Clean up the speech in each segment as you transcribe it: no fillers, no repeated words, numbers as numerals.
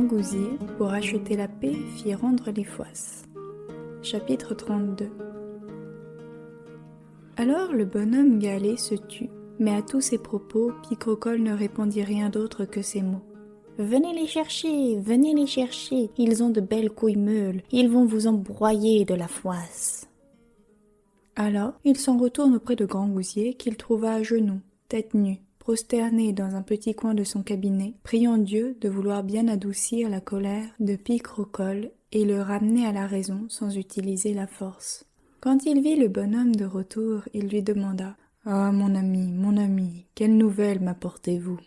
Gousier, pour acheter la paix, fit rendre les foisses. Chapitre 32. Alors le bonhomme Galet se tut, mais à tous ses propos, Picrocole ne répondit rien d'autre que ces mots. « Venez les chercher, ils ont de belles couilles meules, ils vont vous embroyer de la foisse. » Alors il s'en retourne auprès de Grand Gousier qu'il trouva à genoux, tête nue, prosterné dans un petit coin de son cabinet, priant Dieu de vouloir bien adoucir la colère de Picrocole et le ramener à la raison sans utiliser la force. Quand il vit le bonhomme de retour, il lui demanda « Ah, mon ami, quelle nouvelle m'apportez-vous » ?«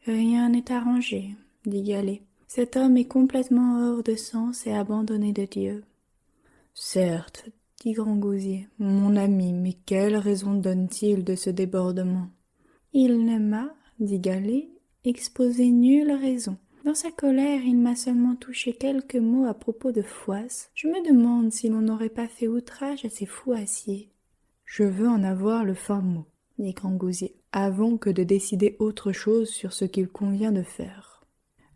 Rien n'est arrangé, » dit Galet. « Cet homme est complètement hors de sens et abandonné de Dieu. »« Certes, » dit Grand Gousier, « mon ami, mais quelle raison donne-t-il de ce débordement ?»« Il ne m'a, » dit Galet, « exposé nulle raison. Dans sa colère, il m'a seulement touché quelques mots à propos de foisse. Je me demande si l'on n'aurait pas fait outrage à ces fouassiers. »« Je veux en avoir le fin mot, » dit Grand Gousier, « avant que de décider autre chose sur ce qu'il convient de faire. »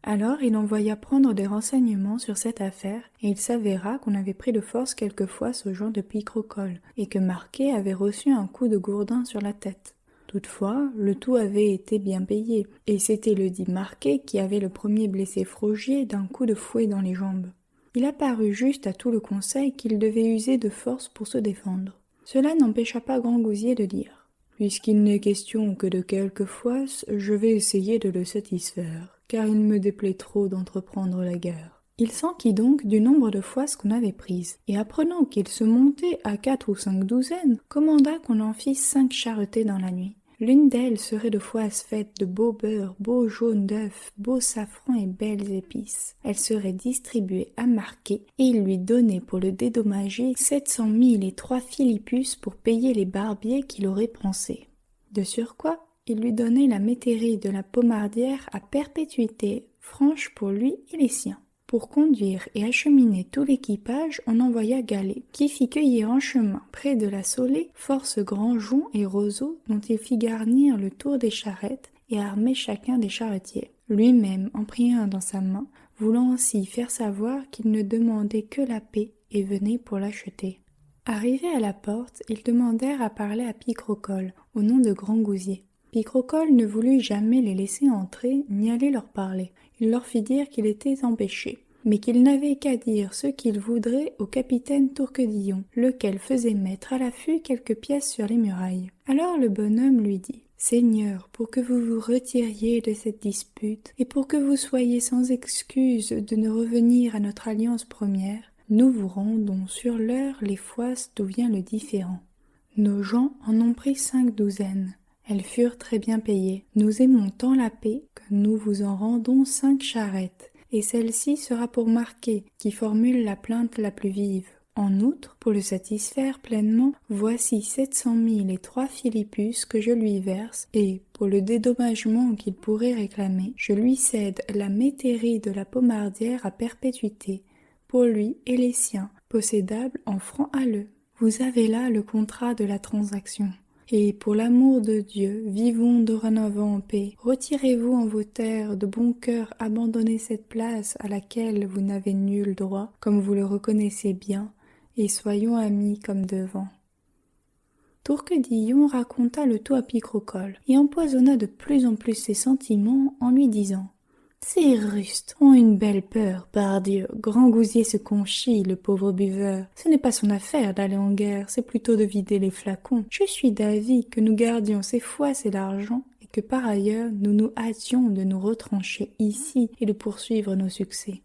Alors il envoya prendre des renseignements sur cette affaire, et il s'avéra qu'on avait pris de force quelques foisses aux gens de Picrocole, et que Marquet avait reçu un coup de gourdin sur la tête. Toutefois, le tout avait été bien payé, et c'était le dit Marquet qui avait le premier blessé Frogier d'un coup de fouet dans les jambes. Il apparut juste à tout le conseil qu'il devait user de force pour se défendre. Cela n'empêcha pas Grand Gousier de dire « Puisqu'il n'est question que de quelques foisses, je vais essayer de le satisfaire, car il me déplaît trop d'entreprendre la guerre. » Il s'enquit donc du nombre de foisses qu'on avait prises, et apprenant qu'il se montait à 4 ou 5 douzaines, commanda qu'on en fît 5 charretées dans la nuit. L'une d'elles serait de foisses faites de beau beurre, beau jaune d'œuf, beau safran et belles épices. Elle serait distribuée à Marquet, et il lui donnait pour le dédommager 700 000 et 3 philippus pour payer les barbiers qu'il aurait pansés. De surcroît, il lui donnait la métairie de la Pomardière à perpétuité, franche pour lui et les siens. Pour conduire et acheminer tout l'équipage, on envoya Galet, qui fit cueillir en chemin, près de la Saulée, force grands joncs et roseaux dont il fit garnir le tour des charrettes et armer chacun des charretiers. Lui-même en prit un dans sa main, voulant ainsi faire savoir qu'il ne demandait que la paix et venait pour l'acheter. Arrivés à la porte, ils demandèrent à parler à Picrocole, au nom de Grand Gousier. Picrocole ne voulut jamais les laisser entrer ni aller leur parler. Il leur fit dire qu'il était empêché, mais qu'il n'avait qu'à dire ce qu'il voudrait au capitaine Tourquedillon, lequel faisait mettre à l'affût quelques pièces sur les murailles. Alors le bonhomme lui dit « Seigneur, pour que vous vous retiriez de cette dispute, et pour que vous soyez sans excuse de ne revenir à notre alliance première, nous vous rendons sur l'heure les foisses d'où vient le différend. Nos gens en ont pris 5 douzaines. Elles furent très bien payées. Nous aimons tant la paix que nous vous en rendons 5 charrettes, et celle-ci sera pour Marquet, qui formule la plainte la plus vive. En outre, pour le satisfaire pleinement, voici 700 000 et 3 philippus que je lui verse, et, pour le dédommagement qu'il pourrait réclamer, je lui cède la métairie de la Pomardière à perpétuité, pour lui et les siens, possédable en francs halleux. Vous avez là le contrat de la transaction. Et pour l'amour de Dieu, vivons dorénavant en paix. Retirez-vous en vos terres, de bon cœur abandonnez cette place à laquelle vous n'avez nul droit, comme vous le reconnaissez bien, et soyons amis comme devant. » Tourquedillon raconta le tout à Picrocole, et empoisonna de plus en plus ses sentiments en lui disant « Ces rustres ont une belle peur, pardieu. Grand Gousier se conchit, le pauvre buveur. Ce n'est pas son affaire d'aller en guerre, c'est plutôt de vider les flacons. Je suis d'avis que nous gardions ces foisses et l'argent, et que par ailleurs nous nous hâtions de nous retrancher ici et de poursuivre nos succès.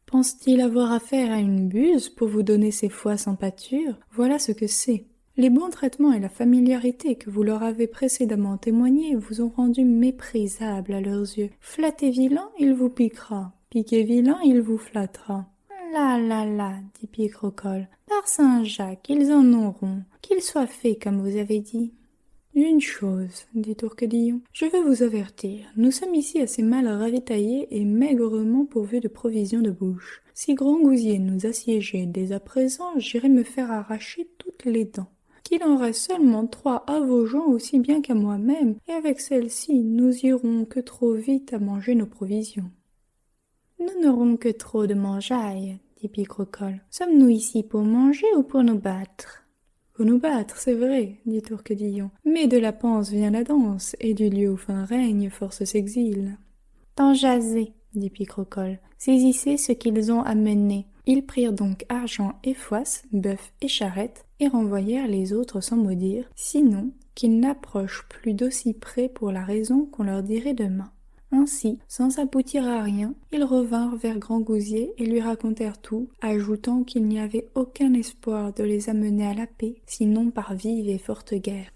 Pense-t-il avoir affaire à une buse pour vous donner ces foisses en pâture? Voilà ce que c'est. Les bons traitements et la familiarité que vous leur avez précédemment témoignés vous ont rendu méprisables à leurs yeux. Flattez vilain, il vous piquera. Piquez vilain, il vous flattera. Là, dit Picrocole, par Saint-Jacques, ils en auront, qu'ils soient faits comme vous avez dit. Une chose, dit Tourquedillon, je veux vous avertir, nous sommes ici assez mal ravitaillés et maigrement pourvus de provisions de bouche. Si Grand Gousier nous assiégeait dès à présent, j'irais me faire arracher toutes les dents. Qu'il en reste seulement 3 à vos gens aussi bien qu'à moi-même, et avec celles-ci, nous irons que trop vite à manger nos provisions. Nous n'aurons que trop de mangeaille, dit Picrocole. Sommes-nous ici pour manger ou pour nous battre? Pour nous battre, c'est vrai, dit Tourquedillon. Mais de la panse vient la danse, et du lieu où fin règne, force s'exile. Tant jasé, dit Picrocole. Saisissez ce qu'ils ont amené. Ils prirent donc argent et foisse, bœuf et charrette, et renvoyèrent les autres sans mot dire, sinon qu'ils n'approchent plus d'aussi près pour la raison qu'on leur dirait demain. Ainsi, sans aboutir à rien, ils revinrent vers Grand Gousier et lui racontèrent tout, ajoutant qu'il n'y avait aucun espoir de les amener à la paix, sinon par vive et forte guerre.